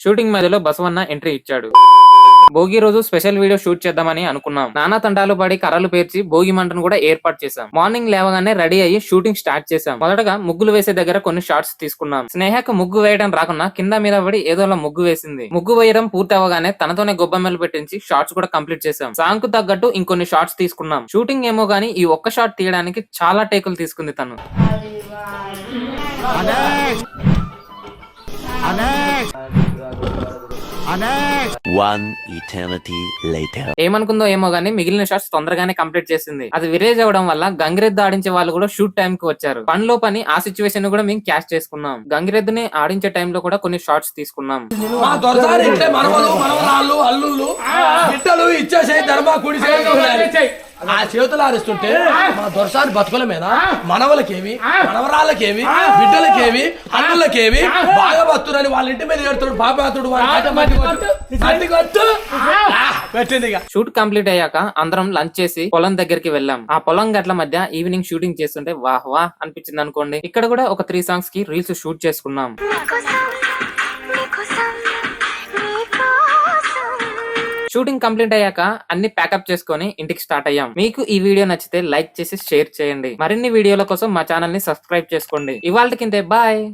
Shooting మధ్యలో బసవన్న entry ఇచ్చాడు. భోగి రోజు స్పెషల్ వీడియో షూట్ చేద్దామని అనుకున్నాం. నానా తంటాలు పడి కర్రలు పేర్చి భోగి మంటను కూడా ఏర్పాటు చేశాం. మార్నింగ్ లేవగానే రెడీ అయ్యి షూటింగ్ స్టార్ట్ చేశాం. మొదటగా ముగ్గులు వేసే దగ్గర కొన్ని షార్ట్స్ తీసుకున్నాం. స్నేహకు ముగ్గు వేయడం రాకున్నా కింద మీద పడి ఏదోలా ముగ్గు వేసింది. ముగ్గు వేయడం పూర్తి అవగానే తనతోనే గొబ్బెమ్మలు పెట్టించి షార్ట్స్ కూడా కంప్లీట్ చేశాం. సాంగ్ కు తగ్గట్టు ఇంకొన్ని షార్ట్స్ తీసుకున్నాం. షూటింగ్ ఏమో గానీ ఈ ఒక్క షాట్ తీయడానికి చాలా టేకులు తీసుకుంది తను. One eternity later. ఏమనుకుందో ఏమో గానీ మిగిలిన షాట్స్ తొందరగానే కంప్లీట్ చేసింది. అది విరేజ్ అవడం వల్ల గంగిరెద్దు ఆడించే వాళ్ళు కూడా షూట్ టైం కి వచ్చారు. పనిలో పని ఆ సిచ్యువేషన్ కూడా మేము క్యాచ్ చేసుకున్నాం. గంగిరెద్దుని ఆడించే టైం లో కూడా కొన్ని షార్ట్స్ తీసుకున్నాం. ఆ చేతులు ఆడిస్తుంటే మన దొరసారి బతుకుల మీద మనవలకేమి, మనవరాళ్ళకేమి, బిడ్డలకేమి, అన్నులకేమి బాగా బతురని వాళ్ళ ఇంటి మీద ఏడుతాడు బాబాతుడు. షూట్ కంప్లీట్ అయ్యాక అందరం లంచ్ చేసి పొలం దగ్గరికి వెళ్ళాం. ఆ పొలం గట్ల మధ్య ఈవినింగ్ షూటింగ్ చేస్తుంటే వాహ్ వాహ్ అనిపించింది అనుకోండి. ఇక్కడ కూడా ఒక 3 సాంగ్స్ కి రీల్స్ షూట్ చేసుకున్నాం. షూటింగ్ కంప్లీట్ అయ్యాక అన్ని ప్యాకప్ చేసుకుని ఇంటికి స్టార్ట్ అయ్యాం. మీకు ఈ వీడియో నచ్చితే లైక్ చేసి షేర్ చేయండి. మరిన్ని వీడియోల కోసం మా ఛానల్ ని సబ్స్క్రైబ్ చేసుకోండి. ఇవాళకింతే బాయ్.